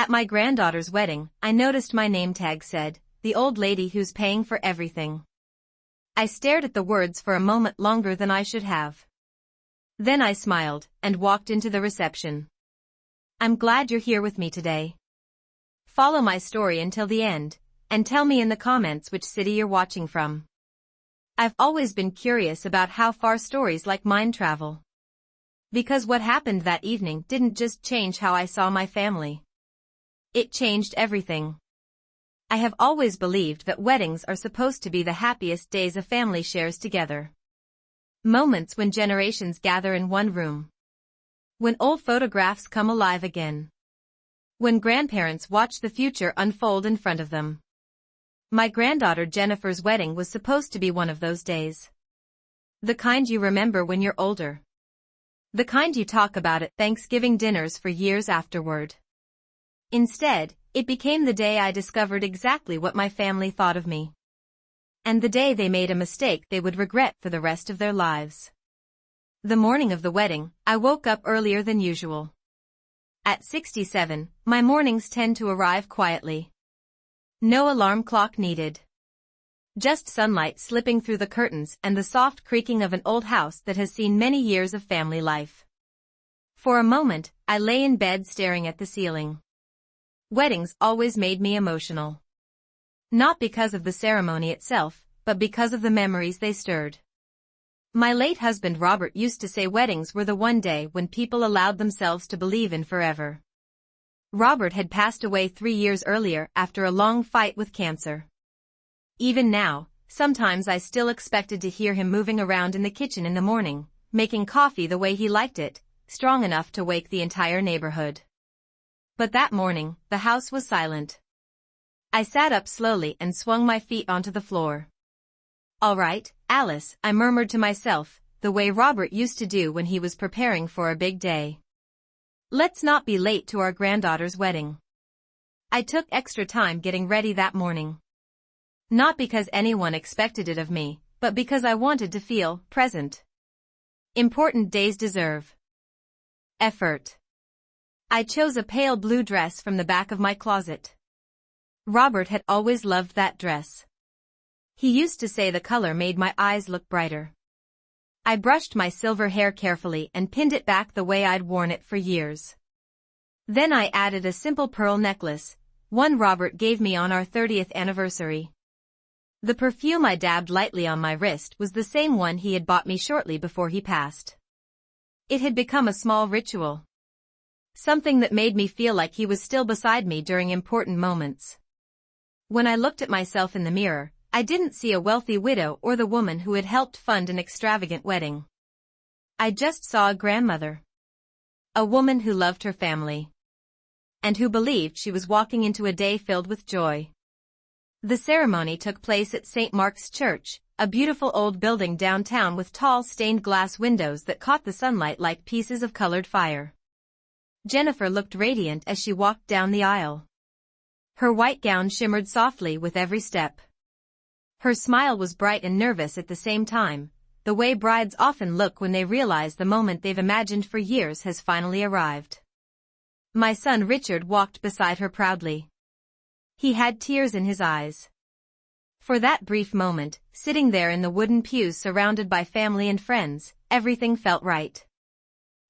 At my granddaughter's wedding, I noticed my name tag said, "The old lady who's paying for everything." I stared at the words for a moment longer than I should have. Then I smiled and walked into the reception. I'm glad you're here with me today. Follow my story until the end, and tell me in the comments which city you're watching from. I've always been curious about how far stories like mine travel. Because what happened that evening didn't just change how I saw my family. It changed everything. I have always believed that weddings are supposed to be the happiest days a family shares together. Moments when generations gather in one room. When old photographs come alive again. When grandparents watch the future unfold in front of them. My granddaughter Jennifer's wedding was supposed to be one of those days. The kind you remember when you're older. The kind you talk about at Thanksgiving dinners for years afterward. Instead, it became the day I discovered exactly what my family thought of me. And the day they made a mistake they would regret for the rest of their lives. The morning of the wedding, I woke up earlier than usual. At 67, my mornings tend to arrive quietly. No alarm clock needed. Just sunlight slipping through the curtains and the soft creaking of an old house that has seen many years of family life. For a moment, I lay in bed staring at the ceiling. Weddings always made me emotional. Not because of the ceremony itself, but because of the memories they stirred. My late husband Robert used to say weddings were the one day when people allowed themselves to believe in forever. Robert had passed away 3 years earlier after a long fight with cancer. Even now, sometimes I still expected to hear him moving around in the kitchen in the morning, making coffee the way he liked it, strong enough to wake the entire neighborhood. But that morning, the house was silent. I sat up slowly and swung my feet onto the floor. "All right, Alice," I murmured to myself, the way Robert used to do when he was preparing for a big day. "Let's not be late to our granddaughter's wedding." I took extra time getting ready that morning. Not because anyone expected it of me, but because I wanted to feel present. Important days deserve effort. I chose a pale blue dress from the back of my closet. Robert had always loved that dress. He used to say the color made my eyes look brighter. I brushed my silver hair carefully and pinned it back the way I'd worn it for years. Then I added a simple pearl necklace, one Robert gave me on our 30th anniversary. The perfume I dabbed lightly on my wrist was the same one he had bought me shortly before he passed. It had become a small ritual. Something that made me feel like he was still beside me during important moments. When I looked at myself in the mirror, I didn't see a wealthy widow or the woman who had helped fund an extravagant wedding. I just saw a grandmother. A woman who loved her family. And who believed she was walking into a day filled with joy. The ceremony took place at St. Mark's Church, a beautiful old building downtown with tall stained glass windows that caught the sunlight like pieces of colored fire. Jennifer looked radiant as she walked down the aisle. Her white gown shimmered softly with every step. Her smile was bright and nervous at the same time, the way brides often look when they realize the moment they've imagined for years has finally arrived. My son Richard walked beside her proudly. He had tears in his eyes. For that brief moment, sitting there in the wooden pews surrounded by family and friends, everything felt right.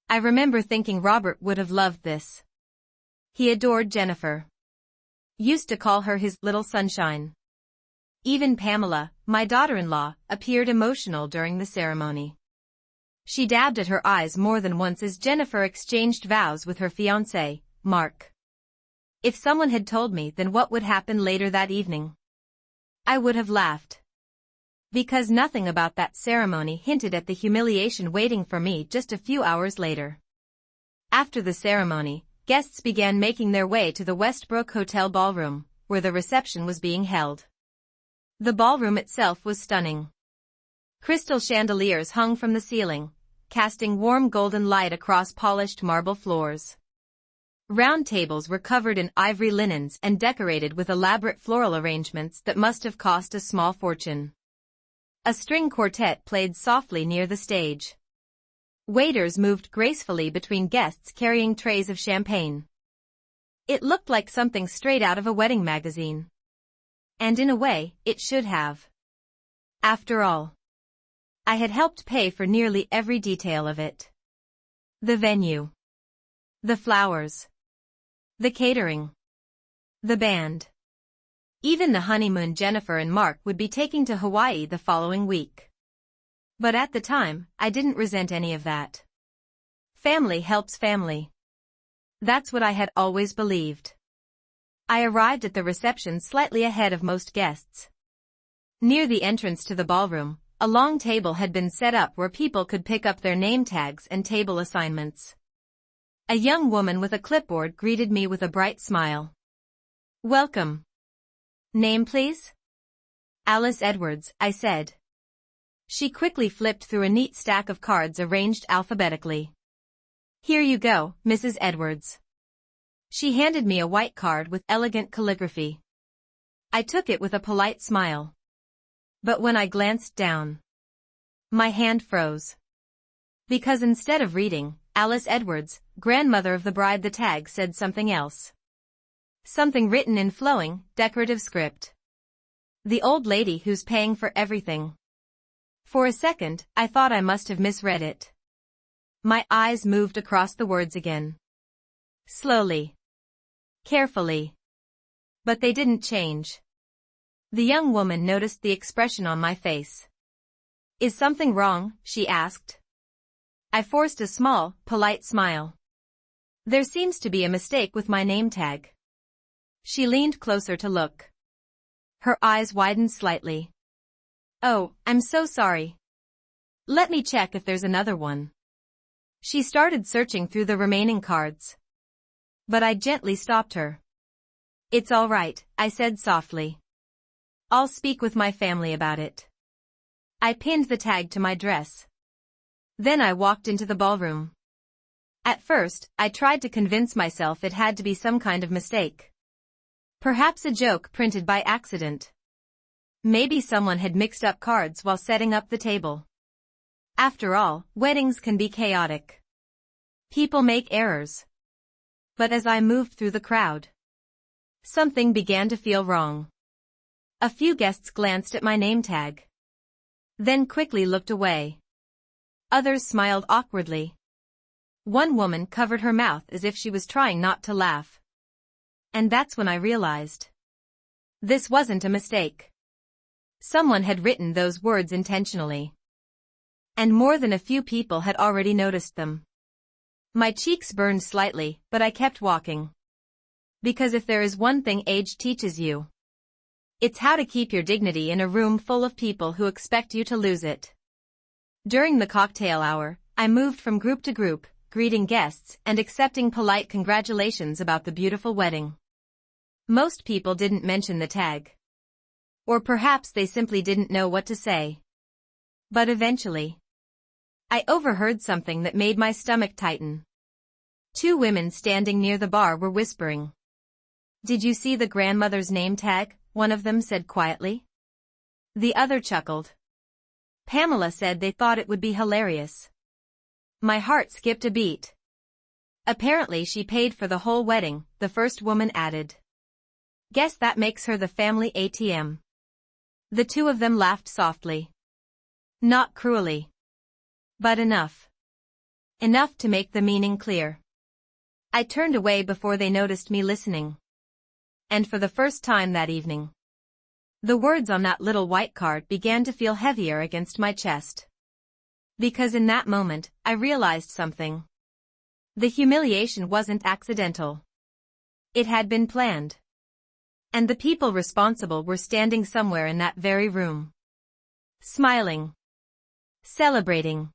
I remember thinking Robert would have loved this. He adored Jennifer. Used to call her his little sunshine. Even Pamela, my daughter-in-law, appeared emotional during the ceremony. She dabbed at her eyes more than once as Jennifer exchanged vows with her fiancé, Mark. If someone had told me then what would happen later that evening, I would have laughed. Because nothing about that ceremony hinted at the humiliation waiting for me just a few hours later. After the ceremony, guests began making their way to the Westbrook Hotel ballroom, where the reception was being held. The ballroom itself was stunning. Crystal chandeliers hung from the ceiling, casting warm golden light across polished marble floors. Round tables were covered in ivory linens and decorated with elaborate floral arrangements that must have cost a small fortune. A string quartet played softly near the stage. Waiters moved gracefully between guests carrying trays of champagne. It looked like something straight out of a wedding magazine. And in a way, it should have. After all, I had helped pay for nearly every detail of it. The venue. The flowers. The catering. The band. Even the honeymoon Jennifer and Mark would be taking to Hawaii the following week. But at the time, I didn't resent any of that. Family helps family. That's what I had always believed. I arrived at the reception slightly ahead of most guests. Near the entrance to the ballroom, a long table had been set up where people could pick up their name tags and table assignments. A young woman with a clipboard greeted me with a bright smile. "Welcome. Name, please?" "Alice Edwards," I said. She quickly flipped through a neat stack of cards arranged alphabetically. "Here you go, Mrs. Edwards." She handed me a white card with elegant calligraphy. I took it with a polite smile. But when I glanced down, my hand froze. Because instead of reading, "Alice Edwards, grandmother of the bride," the tag said something else. Something written in flowing, decorative script. "The old lady who's paying for everything." For a second, I thought I must have misread it. My eyes moved across the words again. Slowly. Carefully. But they didn't change. The young woman noticed the expression on my face. "Is something wrong?" she asked. I forced a small, polite smile. "There seems to be a mistake with my name tag." She leaned closer to look. Her eyes widened slightly. "Oh, I'm so sorry. Let me check if there's another one." She started searching through the remaining cards. But I gently stopped her. "It's all right," I said softly. "I'll speak with my family about it." I pinned the tag to my dress. Then I walked into the ballroom. At first, I tried to convince myself it had to be some kind of mistake. Perhaps a joke printed by accident. Maybe someone had mixed up cards while setting up the table. After all, weddings can be chaotic. People make errors. But as I moved through the crowd, something began to feel wrong. A few guests glanced at my name tag. Then quickly looked away. Others smiled awkwardly. One woman covered her mouth as if she was trying not to laugh. And that's when I realized. This wasn't a mistake. Someone had written those words intentionally. And more than a few people had already noticed them. My cheeks burned slightly, but I kept walking. Because if there is one thing age teaches you, it's how to keep your dignity in a room full of people who expect you to lose it. During the cocktail hour, I moved from group to group, greeting guests and accepting polite congratulations about the beautiful wedding. Most people didn't mention the tag. Or perhaps they simply didn't know what to say. But eventually, I overheard something that made my stomach tighten. Two women standing near the bar were whispering. "Did you see the grandmother's name tag?" one of them said quietly. The other chuckled. Pamela said they thought it would be hilarious. My heart skipped a beat. "Apparently she paid for the whole wedding," the first woman added. "Guess that makes her the family ATM." The two of them laughed softly. Not cruelly. But enough. Enough to make the meaning clear. I turned away before they noticed me listening. And for the first time that evening, the words on that little white card began to feel heavier against my chest. Because in that moment, I realized something. The humiliation wasn't accidental. It had been planned. And the people responsible were standing somewhere in that very room. Smiling. Celebrating.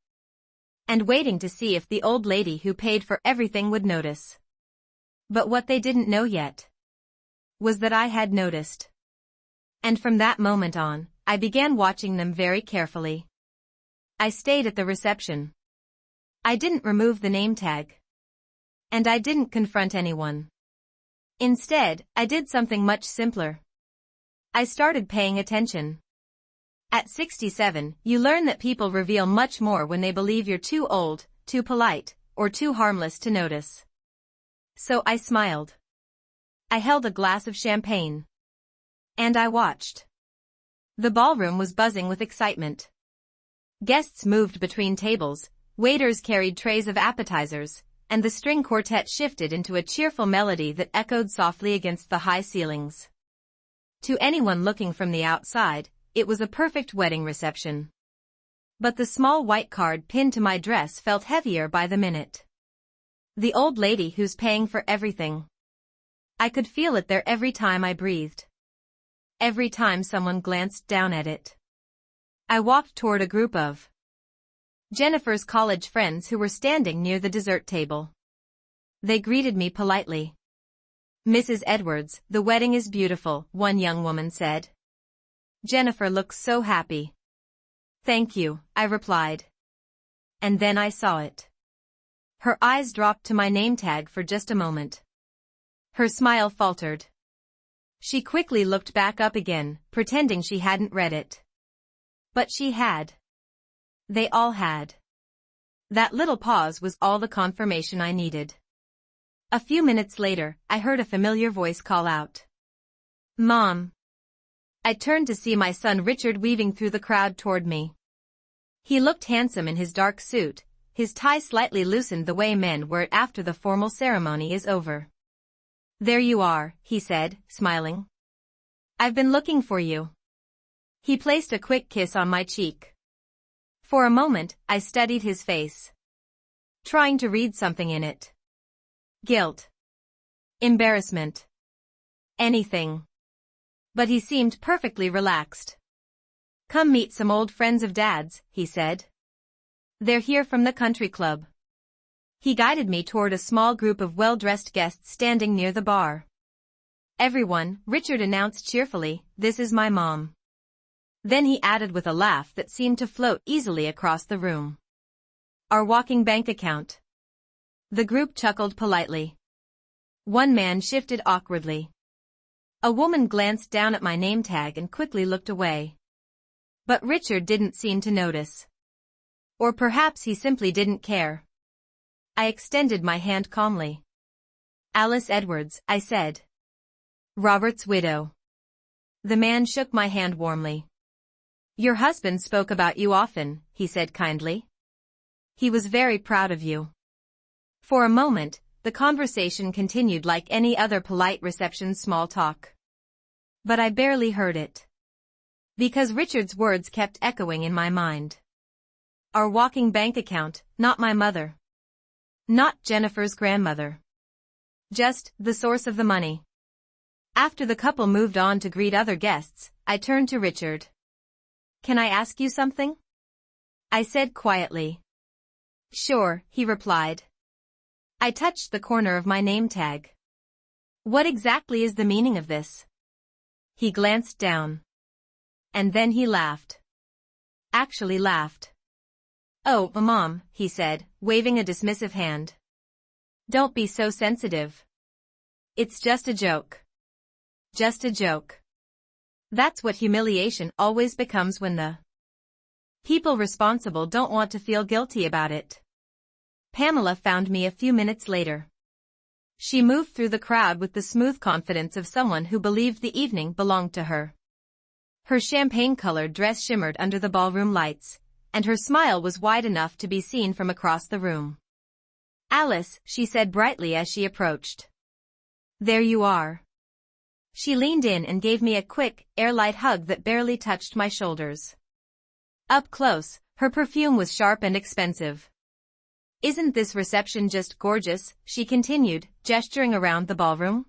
And waiting to see if the old lady who paid for everything would notice. But what they didn't know yet was that I had noticed. And from that moment on, I began watching them very carefully. I stayed at the reception. I didn't remove the name tag. And I didn't confront anyone. Instead, I did something much simpler. I started paying attention. At 67, you learn that people reveal much more when they believe you're too old, too polite, or too harmless to notice. So I smiled. I held a glass of champagne. And I watched. The ballroom was buzzing with excitement. Guests moved between tables, waiters carried trays of appetizers, and the string quartet shifted into a cheerful melody that echoed softly against the high ceilings. To anyone looking from the outside, it was a perfect wedding reception. But the small white card pinned to my dress felt heavier by the minute. The old lady who's paying for everything. I could feel it there every time I breathed. Every time someone glanced down at it. I walked toward a group of Jennifer's college friends who were standing near the dessert table. They greeted me politely. "Mrs. Edwards, the wedding is beautiful," one young woman said. "Jennifer looks so happy." "Thank you," I replied. And then I saw it. Her eyes dropped to my name tag for just a moment. Her smile faltered. She quickly looked back up again, pretending she hadn't read it. But she had. They all had. That little pause was all the confirmation I needed. A few minutes later, I heard a familiar voice call out, "Mom." I turned to see my son Richard weaving through the crowd toward me. He looked handsome in his dark suit, his tie slightly loosened the way men wear it after the formal ceremony is over. "There you are," he said, smiling. "I've been looking for you." He placed a quick kiss on my cheek. For a moment, I studied his face, trying to read something in it. Guilt. Embarrassment. Anything. But he seemed perfectly relaxed. "Come meet some old friends of Dad's," he said. "They're here from the country club." He guided me toward a small group of well-dressed guests standing near the bar. "Everyone," Richard announced cheerfully, "this is my mom." Then he added with a laugh that seemed to float easily across the room, "Our walking bank account." The group chuckled politely. One man shifted awkwardly. A woman glanced down at my name tag and quickly looked away. But Richard didn't seem to notice. Or perhaps he simply didn't care. I extended my hand calmly. "Alice Edwards," I said. "Robert's widow." The man shook my hand warmly. "Your husband spoke about you often," he said kindly. "He was very proud of you." For a moment, the conversation continued like any other polite reception small talk. But I barely heard it. Because Richard's words kept echoing in my mind. Our walking bank account, not my mother. Not Jennifer's grandmother. Just the source of the money. After the couple moved on to greet other guests, I turned to Richard. "Can I ask you something?" I said quietly. "Sure," he replied. I touched the corner of my name tag. "What exactly is the meaning of this?" He glanced down. And then he laughed. Actually laughed. "Oh, Mom," he said, waving a dismissive hand. "Don't be so sensitive. It's just a joke. Just a joke." That's what humiliation always becomes when the people responsible don't want to feel guilty about it. Pamela found me a few minutes later. She moved through the crowd with the smooth confidence of someone who believed the evening belonged to her. Her champagne-colored dress shimmered under the ballroom lights, and her smile was wide enough to be seen from across the room. "Alice," she said brightly as she approached. "There you are." She leaned in and gave me a quick, airlight hug that barely touched my shoulders. Up close, her perfume was sharp and expensive. "Isn't this reception just gorgeous?" she continued, gesturing around the ballroom.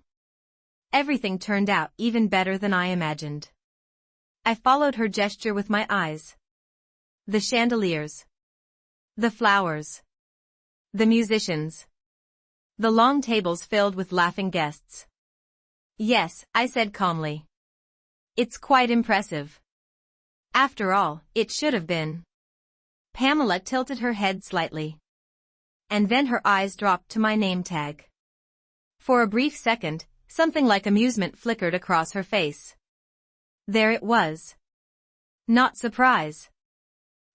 Everything turned out even better than I imagined. I followed her gesture with my eyes. The chandeliers. The flowers. The musicians. The long tables filled with laughing guests. "Yes," I said calmly. "It's quite impressive. After all, it should have been." Pamela tilted her head slightly. And then her eyes dropped to my name tag. For a brief second, something like amusement flickered across her face. There it was. Not surprise.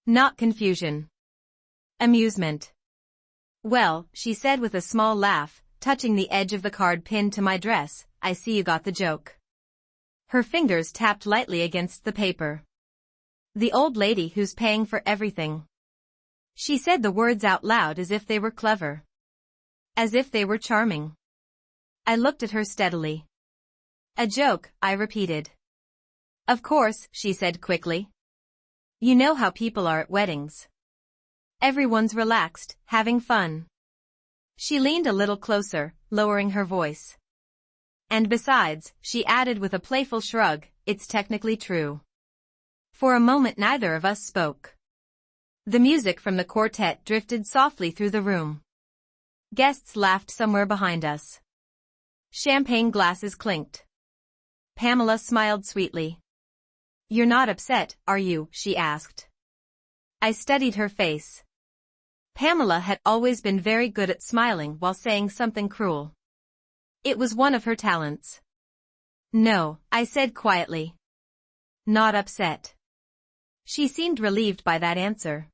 Not confusion. Amusement. "Well," she said with a small laugh, touching the edge of the card pinned to my dress, I see you got the joke. Her fingers tapped lightly against the paper. The old lady who's paying for everything. She said the words out loud as if they were clever. As if they were charming. I looked at her steadily. A joke, I repeated. Of course, she said quickly. You know how people are at weddings. Everyone's relaxed, having fun. She leaned a little closer, lowering her voice. And besides, she added with a playful shrug, it's technically true. For a moment neither of us spoke. The music from the quartet drifted softly through the room. Guests laughed somewhere behind us. Champagne glasses clinked. Pamela smiled sweetly. You're not upset, are you? She asked. I studied her face. Pamela had always been very good at smiling while saying something cruel. It was one of her talents. No, I said quietly. Not upset. She seemed relieved by that answer.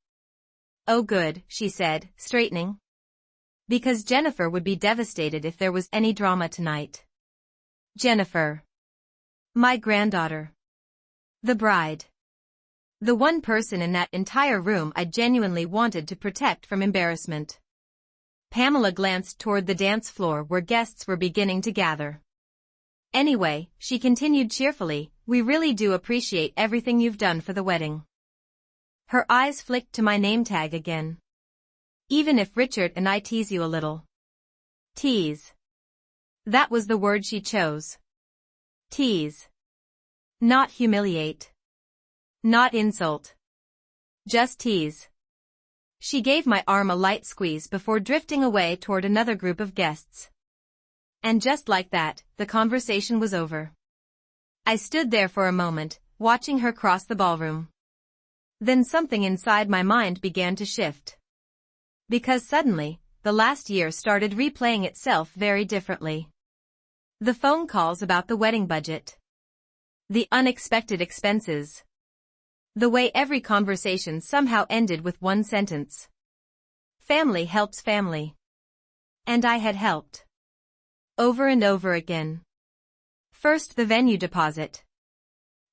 Oh good, she said, straightening. Because Jennifer would be devastated if there was any drama tonight. Jennifer. My granddaughter. The bride. The one person in that entire room I genuinely wanted to protect from embarrassment. Pamela glanced toward the dance floor where guests were beginning to gather. Anyway, she continued cheerfully, we really do appreciate everything you've done for the wedding. Her eyes flicked to my name tag again. Even if Richard and I tease you a little. Tease. That was the word she chose. Tease. Not humiliate. Not insult. Just tease. She gave my arm a light squeeze before drifting away toward another group of guests. And just like that, the conversation was over. I stood there for a moment, watching her cross the ballroom. Then something inside my mind began to shift. Because suddenly, the last year started replaying itself very differently. The phone calls about the wedding budget. The unexpected expenses. The way every conversation somehow ended with one sentence. Family helps family. And I had helped. Over and over again. First the venue deposit.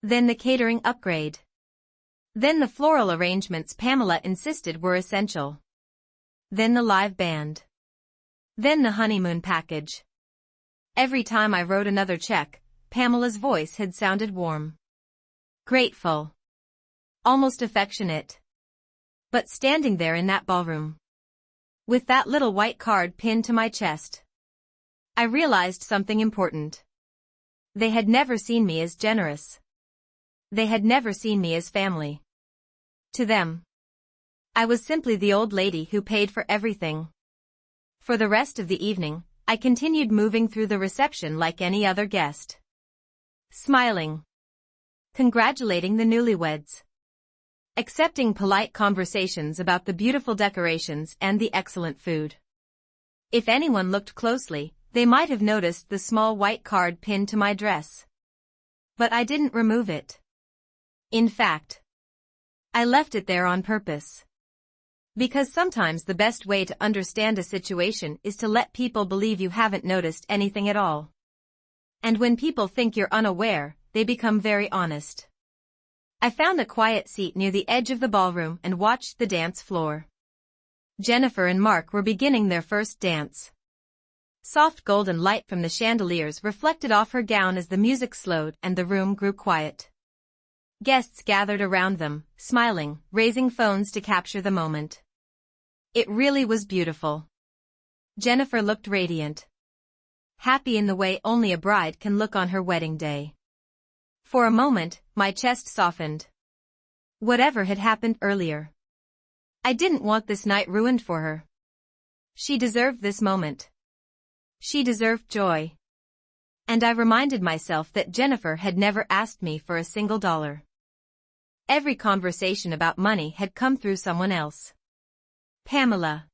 Then the catering upgrade. Then the floral arrangements Pamela insisted were essential. Then the live band. Then the honeymoon package. Every time I wrote another check, Pamela's voice had sounded warm. Grateful. Almost affectionate. But standing there in that ballroom, with that little white card pinned to my chest, I realized something important. They had never seen me as generous. They had never seen me as family. To them, I was simply the old lady who paid for everything. For the rest of the evening, I continued moving through the reception like any other guest. Smiling. Congratulating the newlyweds. Accepting polite conversations about the beautiful decorations and the excellent food. If anyone looked closely, they might have noticed the small white card pinned to my dress. But I didn't remove it. In fact, I left it there on purpose. Because sometimes the best way to understand a situation is to let people believe you haven't noticed anything at all. And when people think you're unaware, they become very honest. I found a quiet seat near the edge of the ballroom and watched the dance floor. Jennifer and Mark were beginning their first dance. Soft golden light from the chandeliers reflected off her gown as the music slowed and the room grew quiet. Guests gathered around them, smiling, raising phones to capture the moment. It really was beautiful. Jennifer looked radiant. Happy in the way only a bride can look on her wedding day. For a moment, my chest softened. Whatever had happened earlier, I didn't want this night ruined for her. She deserved this moment. She deserved joy. And I reminded myself that Jennifer had never asked me for a single dollar. Every conversation about money had come through someone else. Pamela.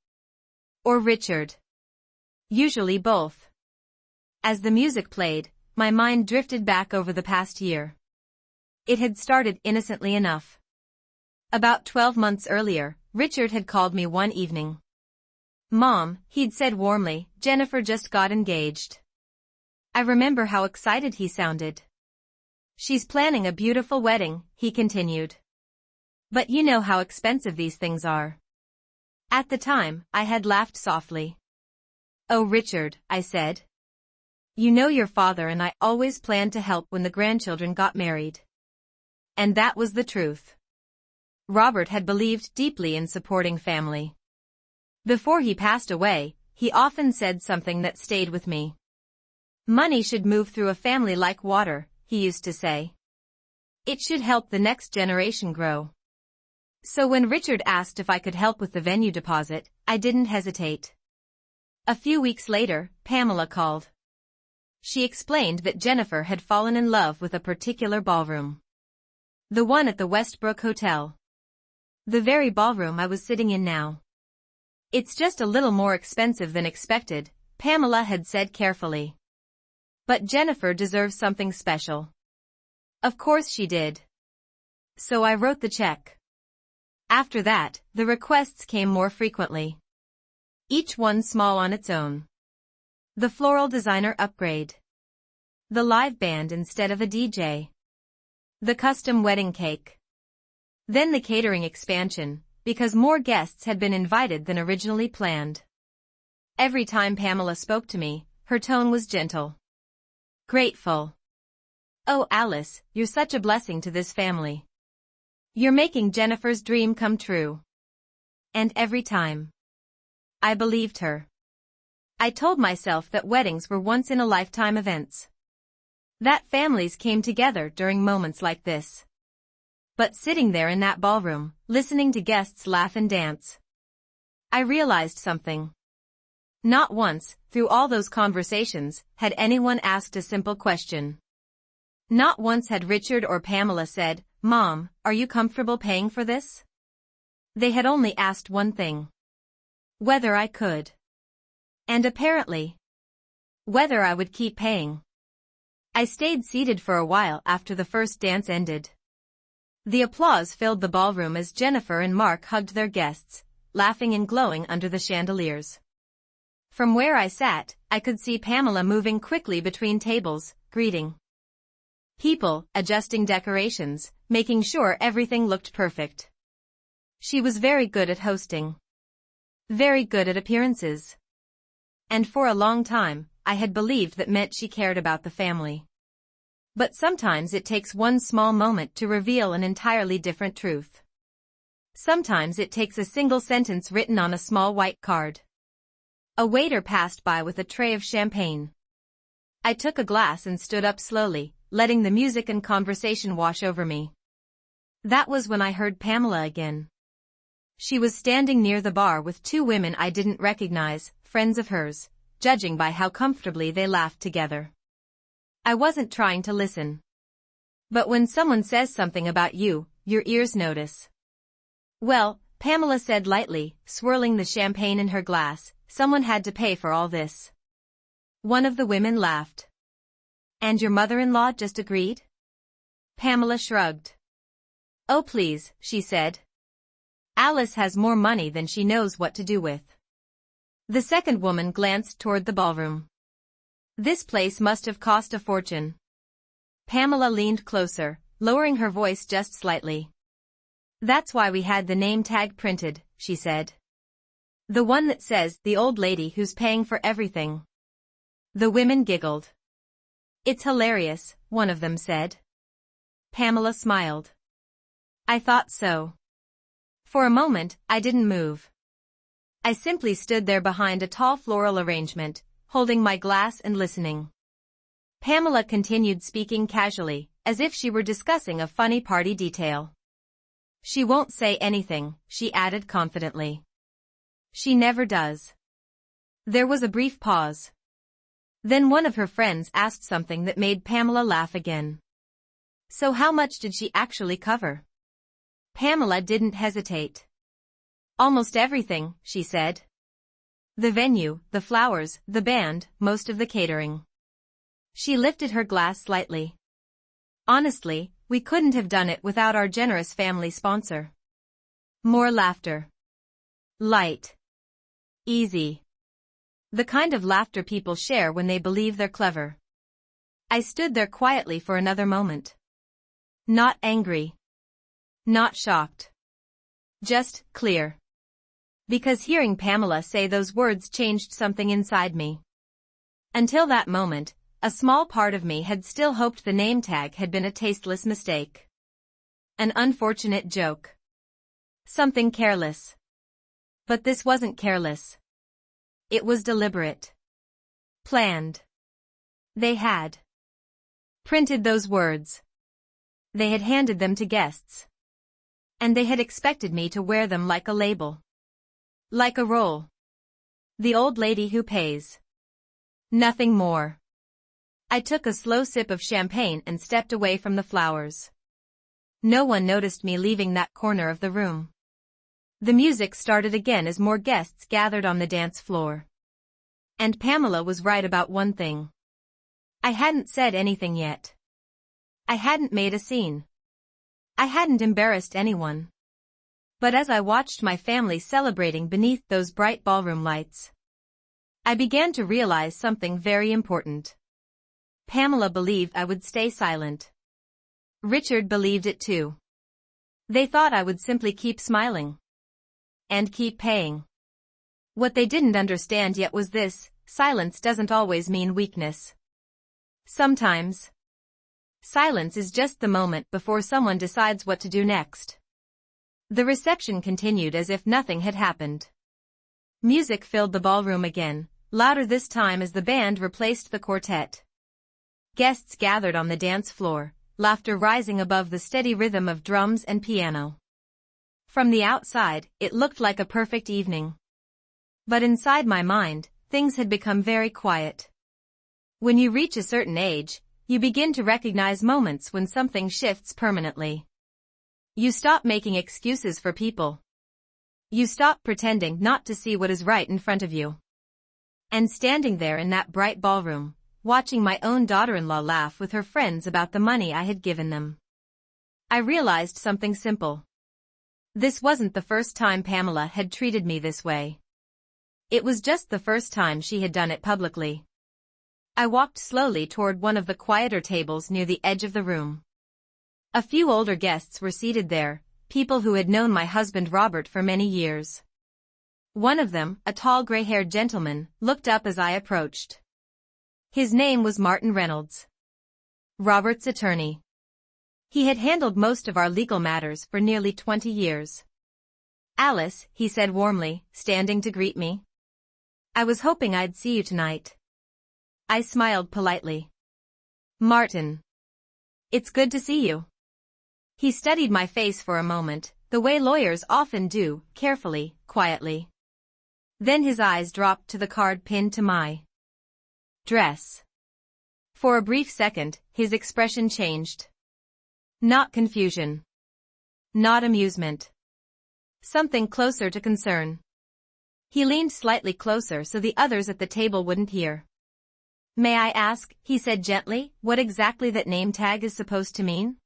Or Richard. Usually both. As the music played, my mind drifted back over the past year. It had started innocently enough. About 12 months earlier, Richard had called me one evening. Mom, he'd said warmly, Jennifer just got engaged. I remember how excited he sounded. She's planning a beautiful wedding, he continued. But you know how expensive these things are. At the time, I had laughed softly. Oh Richard, I said. You know your father and I always planned to help when the grandchildren got married. And that was the truth. Robert had believed deeply in supporting family. Before he passed away, he often said something that stayed with me. Money should move through a family like water, he used to say. It should help the next generation grow. So when Richard asked if I could help with the venue deposit, I didn't hesitate. A few weeks later, Pamela called. She explained that Jennifer had fallen in love with a particular ballroom. The one at the Westbrook Hotel. The very ballroom I was sitting in now. It's just a little more expensive than expected, Pamela had said carefully. But Jennifer deserves something special. Of course she did. So I wrote the check. After that, the requests came more frequently. Each one small on its own. The floral designer upgrade. The live band instead of a DJ. The custom wedding cake. Then the catering expansion, because more guests had been invited than originally planned. Every time Pamela spoke to me, her tone was gentle. Grateful. Oh Alice, you're such a blessing to this family. You're making Jennifer's dream come true. And every time. I believed her. I told myself that weddings were once-in-a-lifetime events. That families came together during moments like this. But sitting there in that ballroom, listening to guests laugh and dance, I realized something. Not once, through all those conversations, had anyone asked a simple question. Not once had Richard or Pamela said, Mom, are you comfortable paying for this? They had only asked one thing. Whether I could. And apparently, whether I would keep paying. I stayed seated for a while after the first dance ended. The applause filled the ballroom as Jennifer and Mark hugged their guests, laughing and glowing under the chandeliers. From where I sat, I could see Pamela moving quickly between tables, greeting people, adjusting decorations, making sure everything looked perfect. She was very good at hosting. Very good at appearances. And for a long time, I had believed that meant she cared about the family. But sometimes it takes one small moment to reveal an entirely different truth. Sometimes it takes a single sentence written on a small white card. A waiter passed by with a tray of champagne. I took a glass and stood up slowly, letting the music and conversation wash over me. That was when I heard Pamela again. She was standing near the bar with two women I didn't recognize, friends of hers, judging by how comfortably they laughed together. I wasn't trying to listen. But when someone says something about you, your ears notice. Well, Pamela said lightly, swirling the champagne in her glass, someone had to pay for all this. One of the women laughed. And your mother-in-law just agreed? Pamela shrugged. Oh please, she said. Alice has more money than she knows what to do with. The second woman glanced toward the ballroom. This place must have cost a fortune. Pamela leaned closer, lowering her voice just slightly. That's why we had the name tag printed, she said. The one that says, the old lady who's paying for everything. The women giggled. It's hilarious, one of them said. Pamela smiled. I thought so. For a moment, I didn't move. I simply stood there behind a tall floral arrangement, holding my glass and listening. Pamela continued speaking casually, as if she were discussing a funny party detail. She won't say anything, she added confidently. She never does. There was a brief pause. Then one of her friends asked something that made Pamela laugh again. So how much did she actually cover? Pamela didn't hesitate. Almost everything, she said. The venue, the flowers, the band, most of the catering. She lifted her glass slightly. Honestly, we couldn't have done it without our generous family sponsor. More laughter. Light. Easy. The kind of laughter people share when they believe they're clever. I stood there quietly for another moment. Not angry. Not shocked. Just clear. Because hearing Pamela say those words changed something inside me. Until that moment, a small part of me had still hoped the name tag had been a tasteless mistake. An unfortunate joke. Something careless. But this wasn't careless. It was deliberate. Planned. They had printed those words. They had handed them to guests. And they had expected me to wear them like a label. Like a role. The old lady who pays. Nothing more. I took a slow sip of champagne and stepped away from the flowers. No one noticed me leaving that corner of the room. The music started again as more guests gathered on the dance floor. And Pamela was right about one thing. I hadn't said anything yet. I hadn't made a scene. I hadn't embarrassed anyone. But as I watched my family celebrating beneath those bright ballroom lights, I began to realize something very important. Pamela believed I would stay silent. Richard believed it too. They thought I would simply keep smiling. And keep paying. What they didn't understand yet was this: silence doesn't always mean weakness. Sometimes, silence is just the moment before someone decides what to do next. The reception continued as if nothing had happened. Music filled the ballroom again, louder this time as the band replaced the quartet. Guests gathered on the dance floor, laughter rising above the steady rhythm of drums and piano. From the outside, it looked like a perfect evening. But inside my mind, things had become very quiet. When you reach a certain age, you begin to recognize moments when something shifts permanently. You stop making excuses for people. You stop pretending not to see what is right in front of you. And standing there in that bright ballroom, watching my own daughter-in-law laugh with her friends about the money I had given them, I realized something simple. This wasn't the first time Pamela had treated me this way. It was just the first time she had done it publicly. I walked slowly toward one of the quieter tables near the edge of the room. A few older guests were seated there, people who had known my husband Robert for many years. One of them, a tall gray-haired gentleman, looked up as I approached. His name was Martin Reynolds. Robert's attorney. He had handled most of our legal matters for nearly 20 years. "Alice," he said warmly, standing to greet me. "I was hoping I'd see you tonight." I smiled politely. "Martin. It's good to see you." He studied my face for a moment, the way lawyers often do, carefully, quietly. Then his eyes dropped to the card pinned to my dress. For a brief second, his expression changed. Not confusion. Not amusement. Something closer to concern. He leaned slightly closer so the others at the table wouldn't hear. "May I ask," he said gently, "what exactly that name tag is supposed to mean?"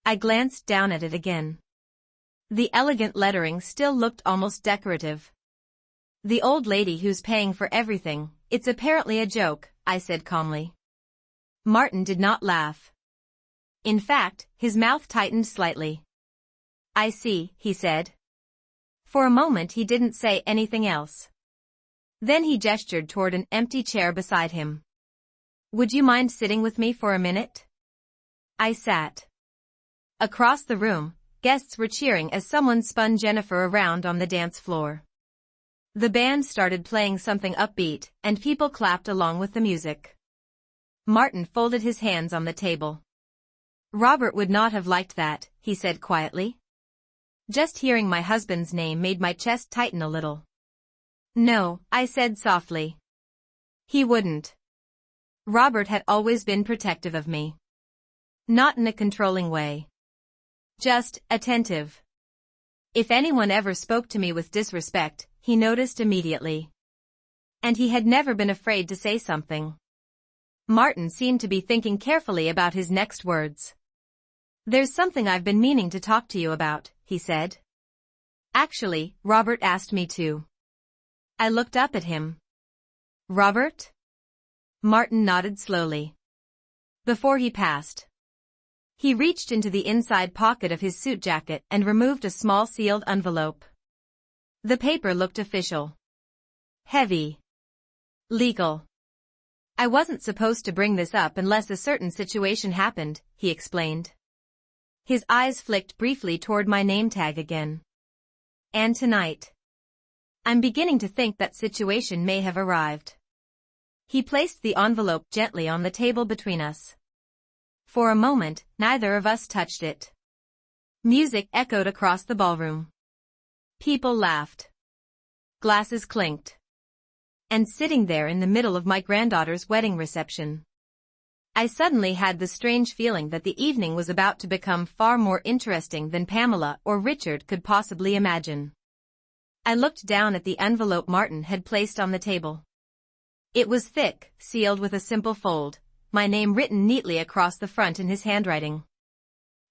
I glanced down at it again. The elegant lettering still looked almost decorative. "The old lady who's paying for everything, it's apparently a joke," I said calmly. Martin did not laugh. In fact, his mouth tightened slightly. "I see," he said. For a moment he didn't say anything else. Then he gestured toward an empty chair beside him. "Would you mind sitting with me for a minute?" I sat. Across the room, guests were cheering as someone spun Jennifer around on the dance floor. The band started playing something upbeat, and people clapped along with the music. Martin folded his hands on the table. "Robert would not have liked that," he said quietly. Just hearing my husband's name made my chest tighten a little. "No," I said softly. "He wouldn't." Robert had always been protective of me. Not in a controlling way. Just attentive. If anyone ever spoke to me with disrespect, he noticed immediately. And he had never been afraid to say something. Martin seemed to be thinking carefully about his next words. "There's something I've been meaning to talk to you about," he said. "Actually, Robert asked me to." I looked up at him. "Robert?" Martin nodded slowly. Before he passed, he reached into the inside pocket of his suit jacket and removed a small sealed envelope. The paper looked official. Heavy. Legal. I wasn't supposed to bring this up unless a certain situation happened, he explained. His eyes flicked briefly toward my name tag again. And tonight, I'm beginning to think that situation may have arrived. He placed the envelope gently on the table between us. For a moment, neither of us touched it. Music echoed across the ballroom. People laughed. Glasses clinked. And sitting there in the middle of my granddaughter's wedding reception, I suddenly had the strange feeling that the evening was about to become far more interesting than Pamela or Richard could possibly imagine. I looked down at the envelope Martin had placed on the table. It was thick, sealed with a simple fold, my name written neatly across the front in his handwriting.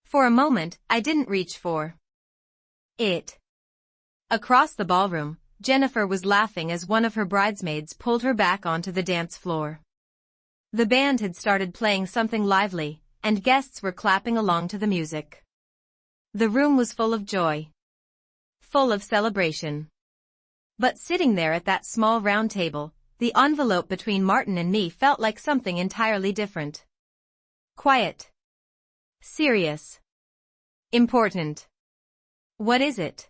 For a moment, I didn't reach for it. Across the ballroom, Jennifer was laughing as one of her bridesmaids pulled her back onto the dance floor. The band had started playing something lively, and guests were clapping along to the music. The room was full of joy. Full of celebration. But sitting there at that small round table, the envelope between Martin and me felt like something entirely different. Quiet. Serious. Important. What is it?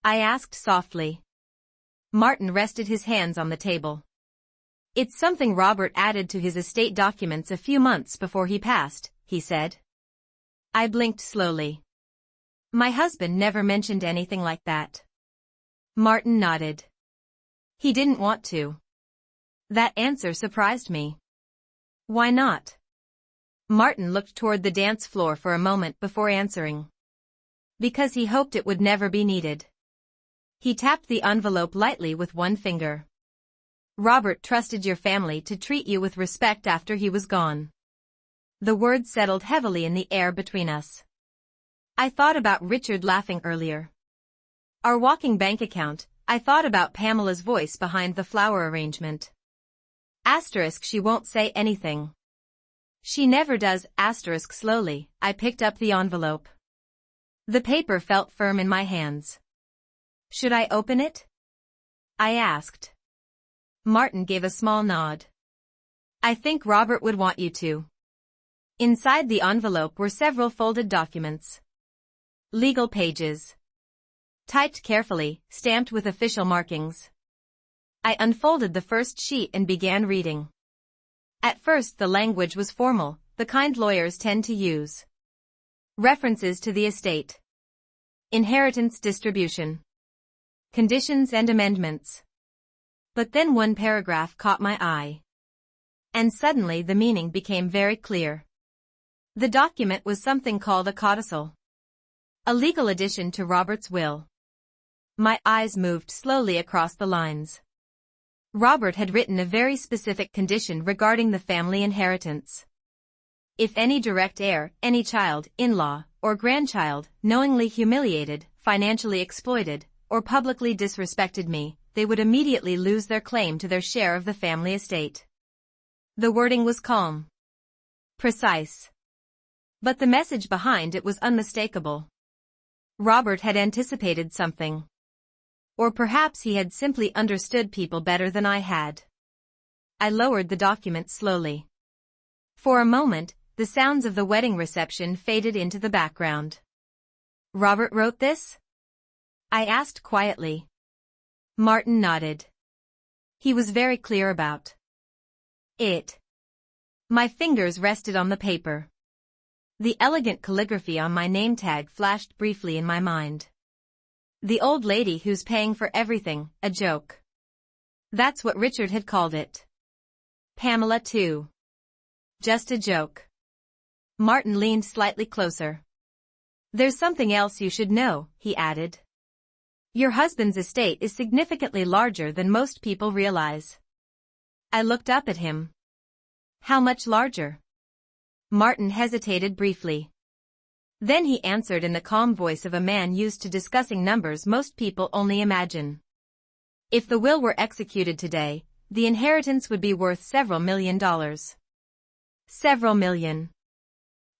I asked softly. Martin rested his hands on the table. It's something Robert added to his estate documents a few months before he passed, he said. I blinked slowly. My husband never mentioned anything like that. Martin nodded. He didn't want to. That answer surprised me. Why not? Martin looked toward the dance floor for a moment before answering. Because he hoped it would never be needed. He tapped the envelope lightly with one finger. Robert trusted your family to treat you with respect after he was gone. The words settled heavily in the air between us. I thought about Richard laughing earlier. Our walking bank account. I thought about Pamela's voice behind the flower arrangement. Asterisk, she won't say anything. She never does. Asterisk, slowly, I picked up the envelope. The paper felt firm in my hands. Should I open it? I asked. Martin gave a small nod. I think Robert would want you to. Inside the envelope were several folded documents. Legal pages. Typed carefully, stamped with official markings. I unfolded the first sheet and began reading. At first the language was formal, the kind lawyers tend to use. References to the estate. Inheritance distribution. Conditions and amendments. But then one paragraph caught my eye. And suddenly the meaning became very clear. The document was something called a codicil. A legal addition to Robert's will. My eyes moved slowly across the lines. Robert had written a very specific condition regarding the family inheritance. If any direct heir, any child, in-law, or grandchild, knowingly humiliated, financially exploited, or publicly disrespected me, they would immediately lose their claim to their share of the family estate. The wording was calm. Precise. But the message behind it was unmistakable. Robert had anticipated something. Or perhaps he had simply understood people better than I had. I lowered the document slowly. For a moment, the sounds of the wedding reception faded into the background. Robert wrote this? I asked quietly. Martin nodded. He was very clear about it. My fingers rested on the paper. The elegant calligraphy on my name tag flashed briefly in my mind. The old lady who's paying for everything, a joke. That's what Richard had called it. Pamela too. Just a joke. Martin leaned slightly closer. There's something else you should know, he added. Your husband's estate is significantly larger than most people realize. I looked up at him. How much larger? Martin hesitated briefly. Then he answered in the calm voice of a man used to discussing numbers most people only imagine. If the will were executed today, the inheritance would be worth several $1 million. Several million.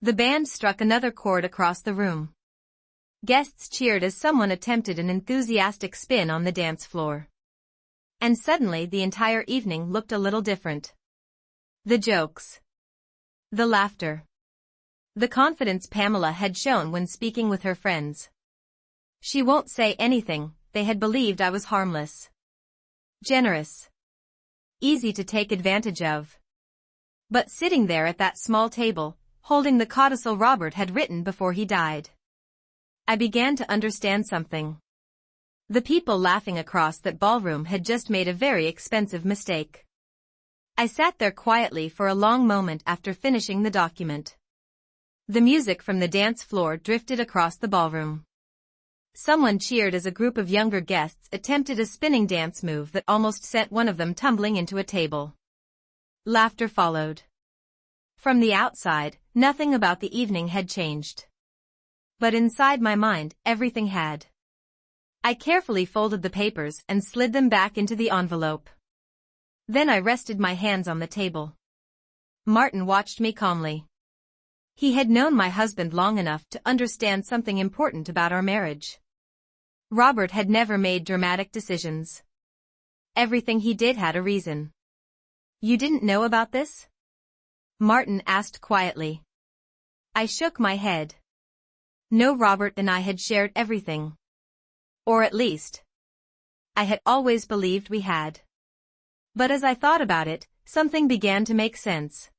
The band struck another chord across the room. Guests cheered as someone attempted an enthusiastic spin on the dance floor. And suddenly the entire evening looked a little different. The jokes. The laughter. The confidence Pamela had shown when speaking with her friends. She won't say anything, they had believed I was harmless. Generous. Easy to take advantage of. But sitting there at that small table, holding the codicil Robert had written before he died, I began to understand something. The people laughing across that ballroom had just made a very expensive mistake. I sat there quietly for a long moment after finishing the document. The music from the dance floor drifted across the ballroom. Someone cheered as a group of younger guests attempted a spinning dance move that almost sent one of them tumbling into a table. Laughter followed. From the outside, nothing about the evening had changed. But inside my mind, everything had. I carefully folded the papers and slid them back into the envelope. Then I rested my hands on the table. Martin watched me calmly. He had known my husband long enough to understand something important about our marriage. Robert had never made dramatic decisions. Everything he did had a reason. You didn't know about this? Martin asked quietly. I shook my head. No, Robert and I had shared everything. Or at least, I had always believed we had. But as I thought about it, something began to make sense.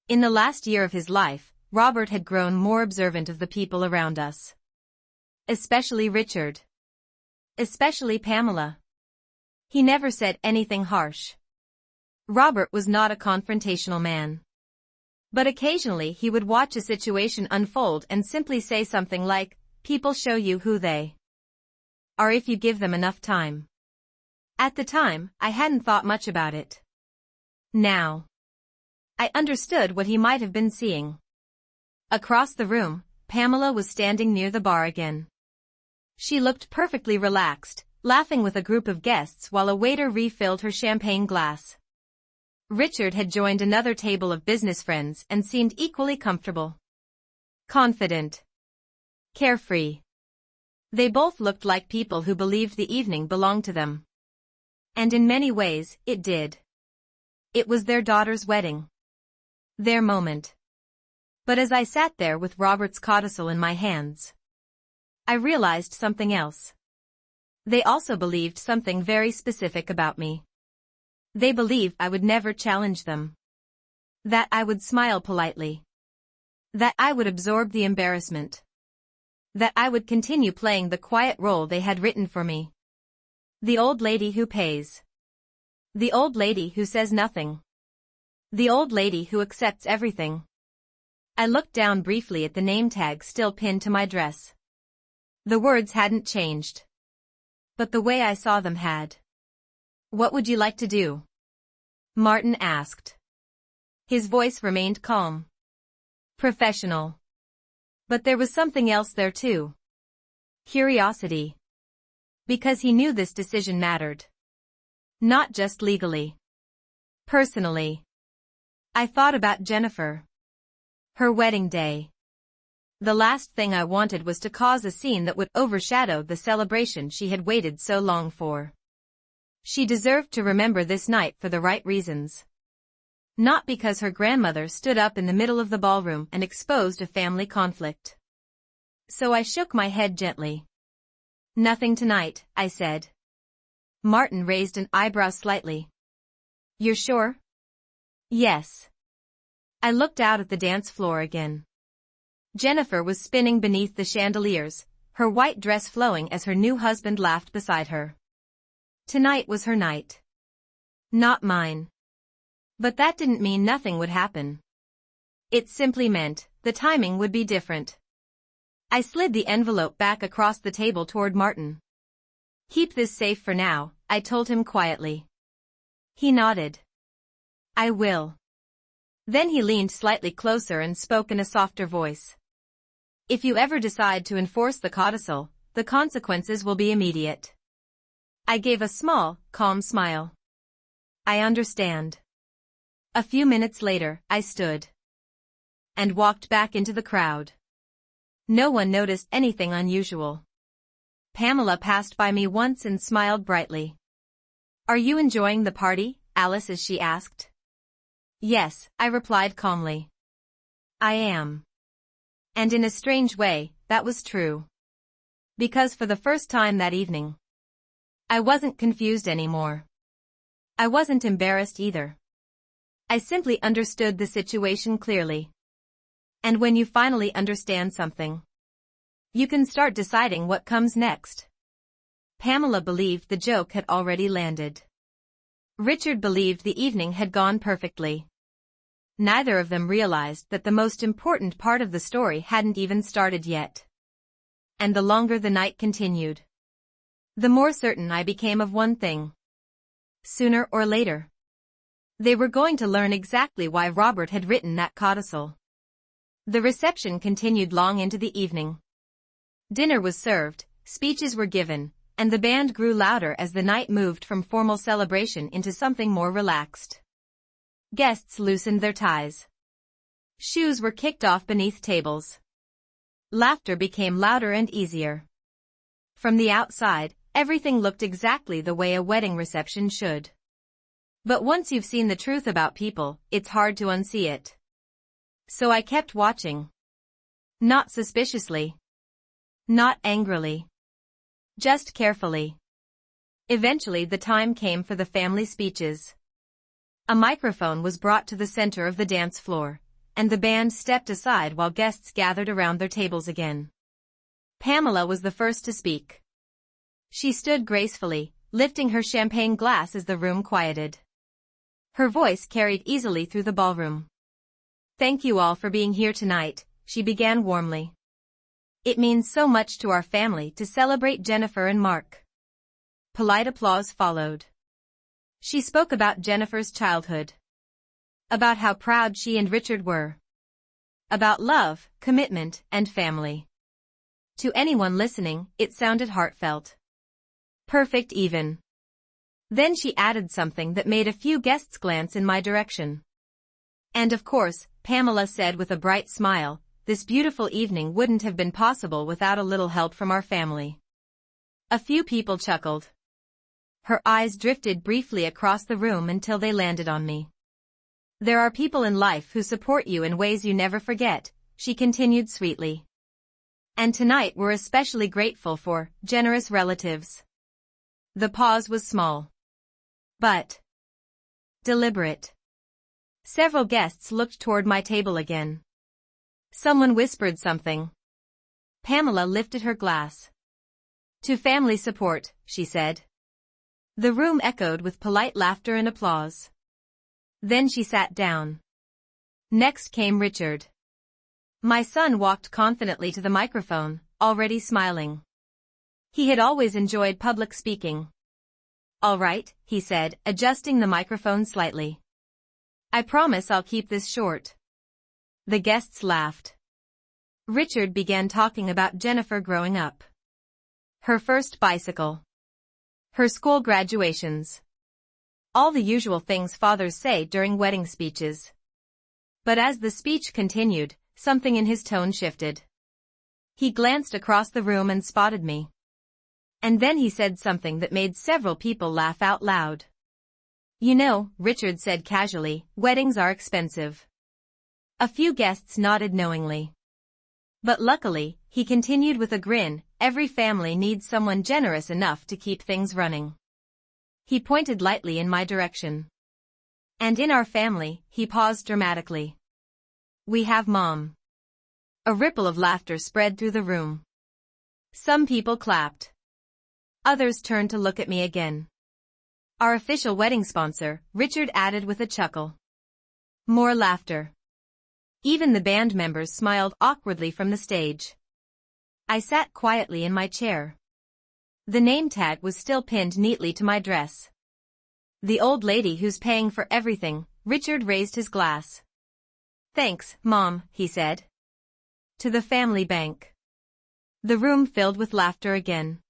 In the last year of his life, Robert had grown more observant of the people around us. Especially Richard. Especially Pamela. He never said anything harsh. Robert was not a confrontational man. But occasionally he would watch a situation unfold and simply say something like, people show you who they are if you give them enough time. At the time, I hadn't thought much about it. Now, I understood what he might have been seeing. Across the room, Pamela was standing near the bar again. She looked perfectly relaxed, laughing with a group of guests while a waiter refilled her champagne glass. Richard had joined another table of business friends and seemed equally comfortable. Confident. Carefree. They both looked like people who believed the evening belonged to them. And in many ways, it did. It was their daughter's wedding. Their moment. But as I sat there with Robert's codicil in my hands, I realized something else. They also believed something very specific about me. They believed I would never challenge them. That I would smile politely. That I would absorb the embarrassment. That I would continue playing the quiet role they had written for me. The old lady who pays. The old lady who says nothing. The old lady who accepts everything. I looked down briefly at the name tag still pinned to my dress. The words hadn't changed. But the way I saw them had. What would you like to do? Martin asked. His voice remained calm. Professional. But there was something else there too. Curiosity. Because he knew this decision mattered. Not just legally. Personally. I thought about Jennifer. Her wedding day. The last thing I wanted was to cause a scene that would overshadow the celebration she had waited so long for. She deserved to remember this night for the right reasons. Not because her grandmother stood up in the middle of the ballroom and exposed a family conflict. So I shook my head gently. Nothing tonight, I said. Martin raised an eyebrow slightly. You're sure? Yes. I looked out at the dance floor again. Jennifer was spinning beneath the chandeliers, her white dress flowing as her new husband laughed beside her. Tonight was her night. Not mine. But that didn't mean nothing would happen. It simply meant the timing would be different. I slid the envelope back across the table toward Martin. Keep this safe for now, I told him quietly. He nodded. I will. Then he leaned slightly closer and spoke in a softer voice. If you ever decide to enforce the codicil, the consequences will be immediate. I gave a small, calm smile. I understand. A few minutes later, I stood and walked back into the crowd. No one noticed anything unusual. Pamela passed by me once and smiled brightly. "Are you enjoying the party, Alice?" as she asked. "Yes," I replied calmly. "I am." And in a strange way, that was true. Because for the first time that evening, I wasn't confused anymore. I wasn't embarrassed either. I simply understood the situation clearly. And when you finally understand something, you can start deciding what comes next. Pamela believed the joke had already landed. Richard believed the evening had gone perfectly. Neither of them realized that the most important part of the story hadn't even started yet. And the longer the night continued, the more certain I became of one thing. Sooner or later, they were going to learn exactly why Robert had written that codicil. The reception continued long into the evening. Dinner was served, speeches were given, and the band grew louder as the night moved from formal celebration into something more relaxed. Guests loosened their ties. Shoes were kicked off beneath tables. Laughter became louder and easier. From the outside, everything looked exactly the way a wedding reception should. But once you've seen the truth about people, it's hard to unsee it. So I kept watching. Not suspiciously. Not angrily. Just carefully. Eventually the time came for the family speeches. A microphone was brought to the center of the dance floor, and the band stepped aside while guests gathered around their tables again. Pamela was the first to speak. She stood gracefully, lifting her champagne glass as the room quieted. Her voice carried easily through the ballroom. "Thank you all for being here tonight," she began warmly. "It means so much to our family to celebrate Jennifer and Mark." Polite applause followed. She spoke about Jennifer's childhood. About how proud she and Richard were. About love, commitment, and family. To anyone listening, it sounded heartfelt. Perfect even. Then she added something that made a few guests glance in my direction. "And of course," Pamela said with a bright smile, "this beautiful evening wouldn't have been possible without a little help from our family." A few people chuckled. Her eyes drifted briefly across the room until they landed on me. "There are people in life who support you in ways you never forget," she continued sweetly. "And tonight we're especially grateful for generous relatives." The pause was small, but deliberate. Several guests looked toward my table again. Someone whispered something. Pamela lifted her glass. "To family support," she said. The room echoed with polite laughter and applause. Then she sat down. Next came Richard. My son walked confidently to the microphone, already smiling. He had always enjoyed public speaking. "All right," he said, adjusting the microphone slightly. "I promise I'll keep this short." The guests laughed. Richard began talking about Jennifer growing up. Her first bicycle. Her school graduations. All the usual things fathers say during wedding speeches. But as the speech continued, something in his tone shifted. He glanced across the room and spotted me. And then he said something that made several people laugh out loud. "You know," Richard said casually, "weddings are expensive." A few guests nodded knowingly. "But luckily," he continued with a grin, "every family needs someone generous enough to keep things running." He pointed lightly in my direction. "And in our family," he paused dramatically, "we have Mom." A ripple of laughter spread through the room. Some people clapped. Others turned to look at me again. "Our official wedding sponsor," Richard added with a chuckle. More laughter. Even the band members smiled awkwardly from the stage. I sat quietly in my chair. The name tag was still pinned neatly to my dress. "The old lady who's paying for everything," Richard raised his glass. "Thanks, Mom," he said. "To the family bank." The room filled with laughter again.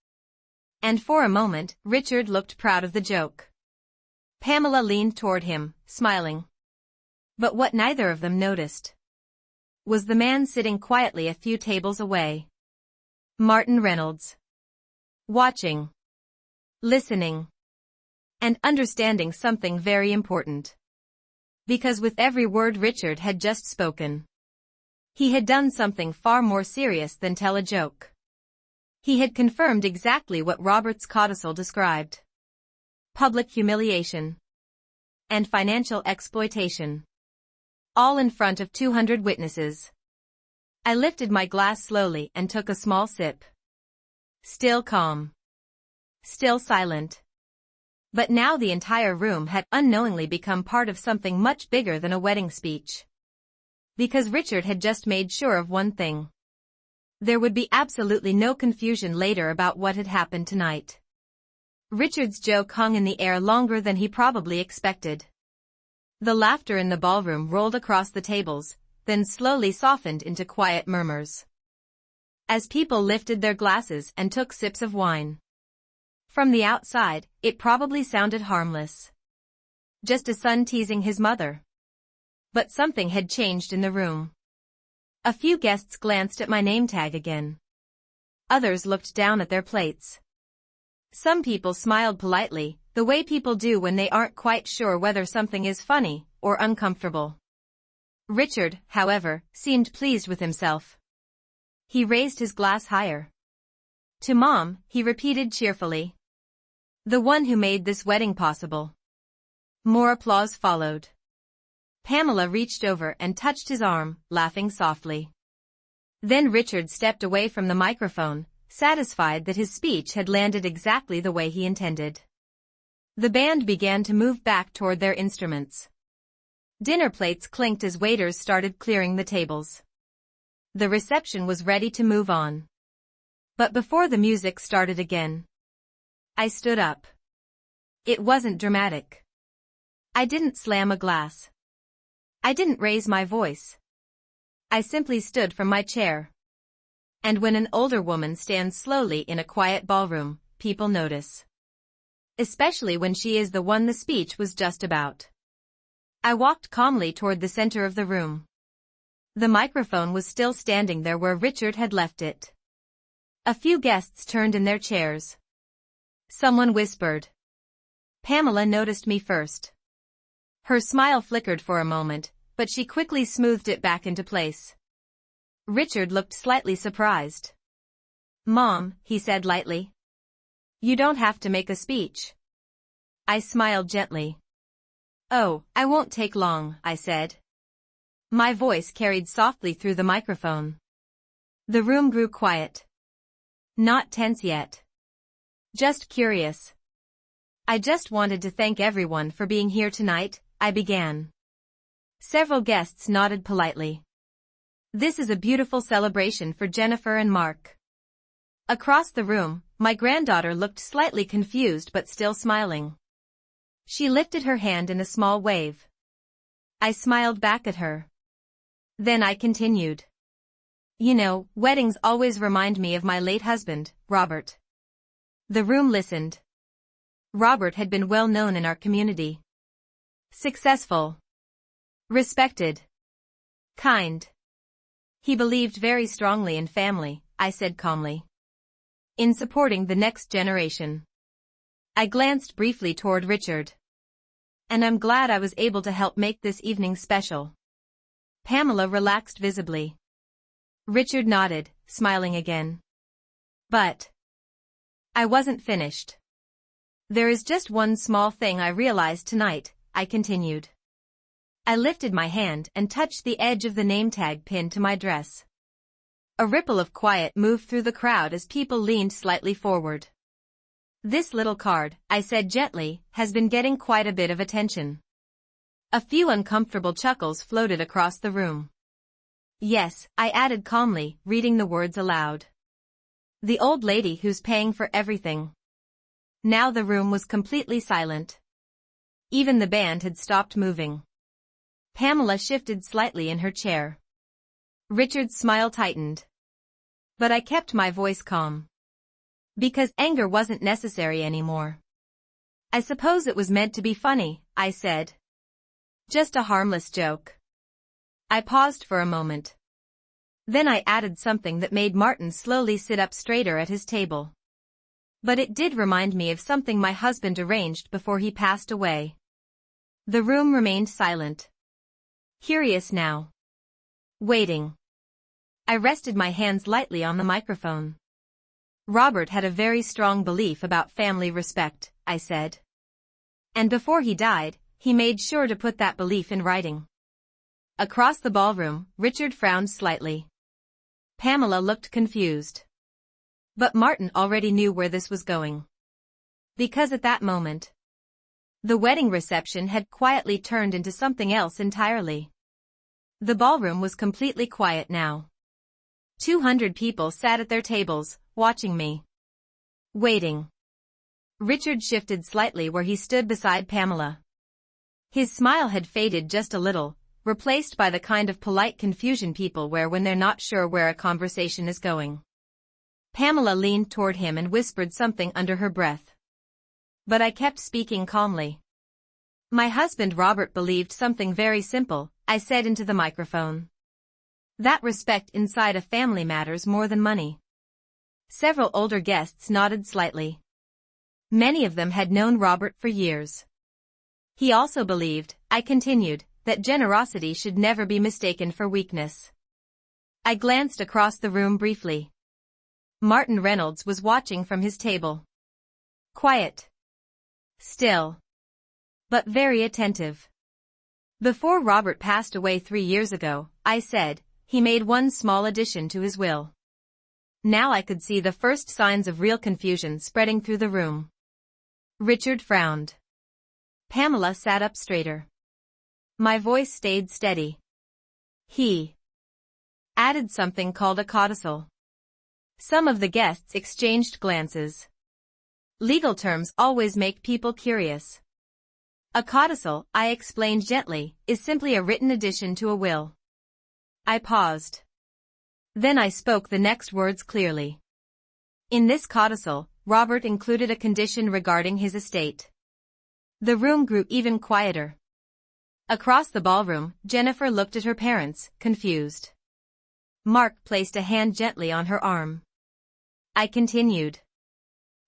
And for a moment, Richard looked proud of the joke. Pamela leaned toward him, smiling. But what neither of them noticed was the man sitting quietly a few tables away. Martin Reynolds. Watching, listening, and understanding something very important. Because with every word Richard had just spoken, he had done something far more serious than tell a joke. He had confirmed exactly what Robert's codicil described: public humiliation and financial exploitation, all in front of 200 witnesses. I lifted my glass slowly and took a small sip. Still calm. Still silent. But now the entire room had unknowingly become part of something much bigger than a wedding speech. Because Richard had just made sure of one thing: there would be absolutely no confusion later about what had happened tonight. Richard's joke hung in the air longer than he probably expected. The laughter in the ballroom rolled across the tables, then slowly softened into quiet murmurs as people lifted their glasses and took sips of wine. From the outside, it probably sounded harmless. Just a son teasing his mother. But something had changed in the room. A few guests glanced at my name tag again. Others looked down at their plates. Some people smiled politely, the way people do when they aren't quite sure whether something is funny or uncomfortable. Richard, however, seemed pleased with himself. He raised his glass higher. To Mom, he repeated cheerfully. The one who made this wedding possible. More applause followed. Pamela reached over and touched his arm, laughing softly. Then Richard stepped away from the microphone, satisfied that his speech had landed exactly the way he intended. The band began to move back toward their instruments. Dinner plates clinked as waiters started clearing the tables. The reception was ready to move on. But before the music started again, I stood up. It wasn't dramatic. I didn't slam a glass. I didn't raise my voice. I simply stood from my chair. And when an older woman stands slowly in a quiet ballroom, people notice. Especially when she is the one the speech was just about. I walked calmly toward the center of the room. The microphone was still standing there where Richard had left it. A few guests turned in their chairs. Someone whispered. Pamela noticed me first. Her smile flickered for a moment, but she quickly smoothed it back into place. Richard looked slightly surprised. Mom, he said lightly. You don't have to make a speech. I smiled gently. Oh, I won't take long, I said. My voice carried softly through the microphone. The room grew quiet. Not tense yet. Just curious. I just wanted to thank everyone for being here tonight, I began. Several guests nodded politely. This is a beautiful celebration for Jennifer and Mark. Across the room, my granddaughter looked slightly confused but still smiling. She lifted her hand in a small wave. I smiled back at her. Then I continued. You know, weddings always remind me of my late husband, Robert. The room listened. Robert had been well known in our community. Successful. Respected. Kind. He believed very strongly in family, I said calmly. In supporting the next generation. I glanced briefly toward Richard. And I'm glad I was able to help make this evening special. Pamela relaxed visibly. Richard nodded, smiling again. But I wasn't finished. There is just one small thing I realized tonight, I continued. I lifted my hand and touched the edge of the name tag pinned to my dress. A ripple of quiet moved through the crowd as people leaned slightly forward. This little card, I said gently, has been getting quite a bit of attention. A few uncomfortable chuckles floated across the room. Yes, I added calmly, reading the words aloud. The old lady who's paying for everything. Now the room was completely silent. Even the band had stopped moving. Pamela shifted slightly in her chair. Richard's smile tightened. But I kept my voice calm. Because anger wasn't necessary anymore. I suppose it was meant to be funny, I said. Just a harmless joke. I paused for a moment. Then I added something that made Martin slowly sit up straighter at his table. But it did remind me of something my husband arranged before he passed away. The room remained silent. Curious now. Waiting. I rested my hands lightly on the microphone. Robert had a very strong belief about family respect, I said. And before he died, he made sure to put that belief in writing. Across the ballroom, Richard frowned slightly. Pamela looked confused. But Martin already knew where this was going. Because at that moment, the wedding reception had quietly turned into something else entirely. The ballroom was completely quiet now. 200 people sat at their tables, watching me. Waiting. Richard shifted slightly where he stood beside Pamela. His smile had faded just a little, replaced by the kind of polite confusion people wear when they're not sure where a conversation is going. Pamela leaned toward him and whispered something under her breath. But I kept speaking calmly. My husband Robert believed something very simple, I said into the microphone. That respect inside a family matters more than money. Several older guests nodded slightly. Many of them had known Robert for years. He also believed, I continued, that generosity should never be mistaken for weakness. I glanced across the room briefly. Martin Reynolds was watching from his table. Quiet. Still. But very attentive. Before Robert passed away 3 years ago, I said, he made one small addition to his will. Now I could see the first signs of real confusion spreading through the room. Richard frowned. Pamela sat up straighter. My voice stayed steady. He added something called a codicil. Some of the guests exchanged glances. Legal terms always make people curious. A codicil, I explained gently, is simply a written addition to a will. I paused. Then I spoke the next words clearly. In this codicil, Robert included a condition regarding his estate. The room grew even quieter. Across the ballroom, Jennifer looked at her parents, confused. Mark placed a hand gently on her arm. I continued.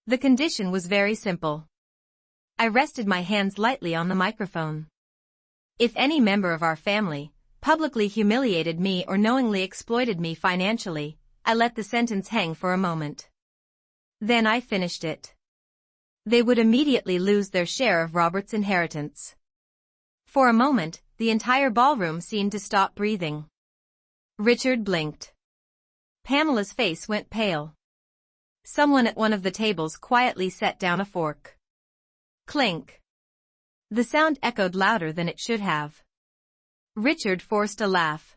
The condition was very simple. I rested my hands lightly on the microphone. If any member of our family publicly humiliated me or knowingly exploited me financially, I let the sentence hang for a moment. Then I finished it. They would immediately lose their share of Robert's inheritance. For a moment, the entire ballroom seemed to stop breathing. Richard blinked. Pamela's face went pale. Someone at one of the tables quietly set down a fork. Clink. The sound echoed louder than it should have. Richard forced a laugh.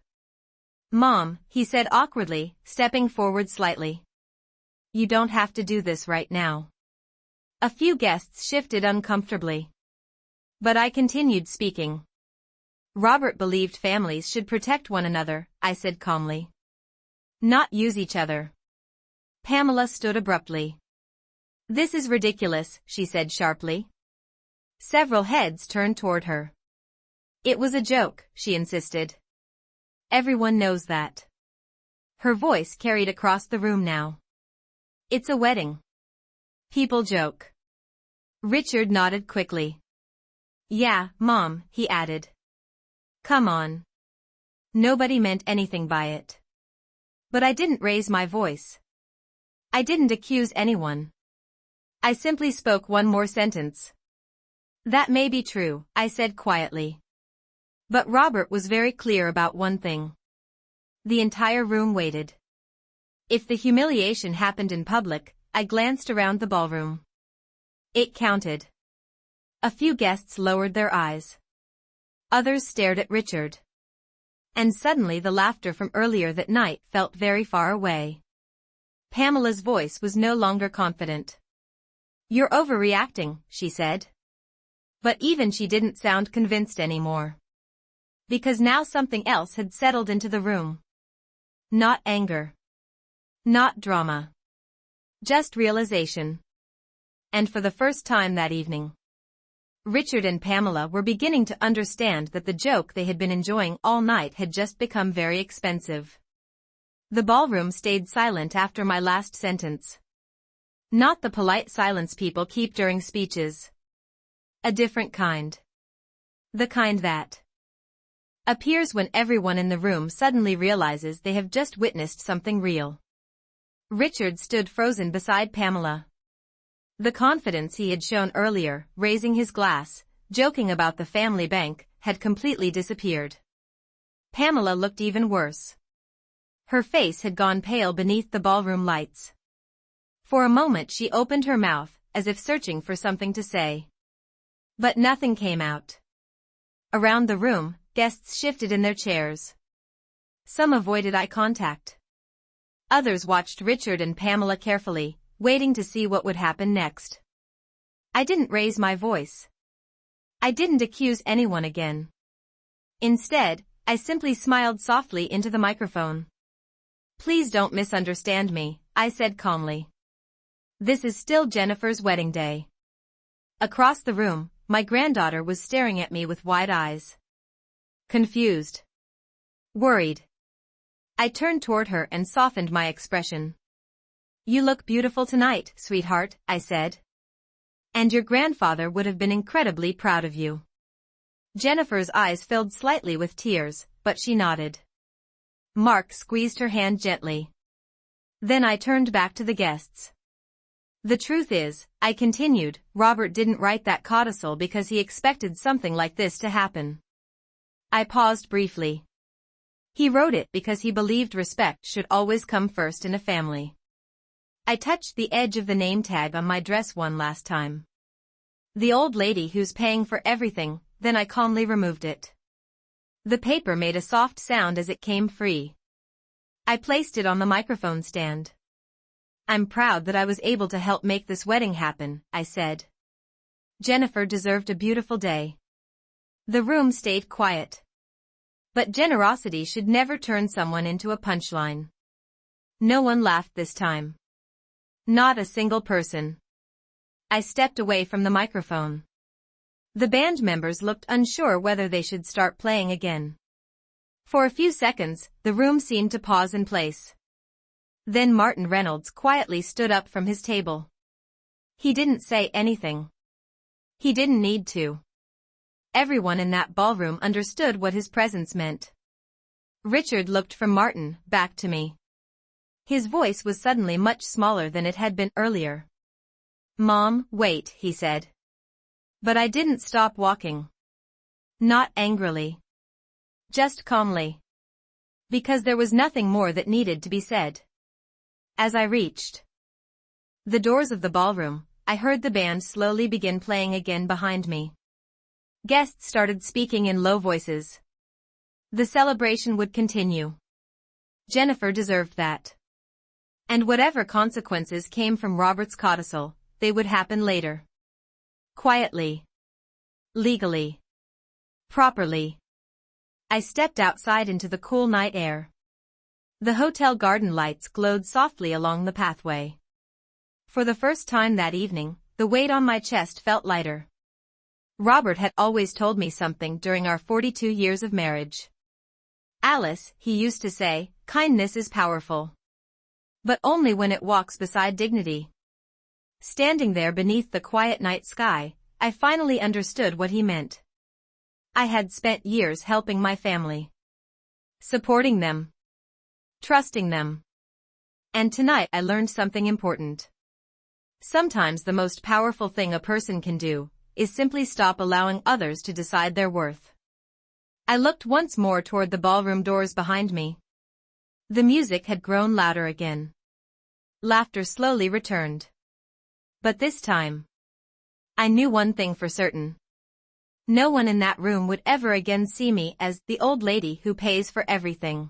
Mom, he said awkwardly, stepping forward slightly. You don't have to do this right now. A few guests shifted uncomfortably. But I continued speaking. Robert believed families should protect one another, I said calmly. Not use each other. Pamela stood abruptly. This is ridiculous, she said sharply. Several heads turned toward her. It was a joke, she insisted. Everyone knows that. Her voice carried across the room now. It's a wedding. People joke. Richard nodded quickly. Yeah, Mom, he added. Come on. Nobody meant anything by it. But I didn't raise my voice. I didn't accuse anyone. I simply spoke one more sentence. That may be true, I said quietly. But Robert was very clear about one thing. The entire room waited. If the humiliation happened in public, I glanced around the ballroom. It counted. A few guests lowered their eyes. Others stared at Richard. And suddenly the laughter from earlier that night felt very far away. Pamela's voice was no longer confident. You're overreacting, she said. But even she didn't sound convinced anymore. Because now something else had settled into the room. Not anger. Not drama. Just realization. And for the first time that evening, Richard and Pamela were beginning to understand that the joke they had been enjoying all night had just become very expensive. The ballroom stayed silent after my last sentence. Not the polite silence people keep during speeches. A different kind. The kind that appears when everyone in the room suddenly realizes they have just witnessed something real. Richard stood frozen beside Pamela. The confidence he had shown earlier, raising his glass, joking about the family bank, had completely disappeared. Pamela looked even worse. Her face had gone pale beneath the ballroom lights. For a moment she opened her mouth, as if searching for something to say. But nothing came out. Around the room, guests shifted in their chairs. Some avoided eye contact. Others watched Richard and Pamela carefully, waiting to see what would happen next. I didn't raise my voice. I didn't accuse anyone again. Instead, I simply smiled softly into the microphone. "Please don't misunderstand me," I said calmly. "This is still Jennifer's wedding day." Across the room, my granddaughter was staring at me with wide eyes. Confused. Worried. I turned toward her and softened my expression. "You look beautiful tonight, sweetheart," I said. "And your grandfather would have been incredibly proud of you." Jennifer's eyes filled slightly with tears, but she nodded. Mark squeezed her hand gently. Then I turned back to the guests. "The truth is," I continued, "Robert didn't write that codicil because he expected something like this to happen." I paused briefly. "He wrote it because he believed respect should always come first in a family." I touched the edge of the name tag on my dress one last time. "The old lady who's paying for everything," then I calmly removed it. The paper made a soft sound as it came free. I placed it on the microphone stand. "I'm proud that I was able to help make this wedding happen," I said. "Jennifer deserved a beautiful day." The room stayed quiet. But generosity should never turn someone into a punchline. No one laughed this time. Not a single person. I stepped away from the microphone. The band members looked unsure whether they should start playing again. For a few seconds, the room seemed to pause in place. Then Martin Reynolds quietly stood up from his table. He didn't say anything. He didn't need to. Everyone in that ballroom understood what his presence meant. Richard looked from Martin back to me. His voice was suddenly much smaller than it had been earlier. "Mom, wait," he said. But I didn't stop walking. Not angrily. Just calmly. Because there was nothing more that needed to be said. As I reached the doors of the ballroom, I heard the band slowly begin playing again behind me. Guests started speaking in low voices. The celebration would continue. Jennifer deserved that. And whatever consequences came from Robert's codicil, they would happen later. Quietly. Legally. Properly. I stepped outside into the cool night air. The hotel garden lights glowed softly along the pathway. For the first time that evening, the weight on my chest felt lighter. Robert had always told me something during our 42 years of marriage. "Alice," he used to say, "kindness is powerful. But only when it walks beside dignity." Standing there beneath the quiet night sky, I finally understood what he meant. I had spent years helping my family. Supporting them. Trusting them. And tonight I learned something important. Sometimes the most powerful thing a person can do is simply stop allowing others to decide their worth. I looked once more toward the ballroom doors behind me. The music had grown louder again. Laughter slowly returned. But this time, I knew one thing for certain. No one in that room would ever again see me as the old lady who pays for everything.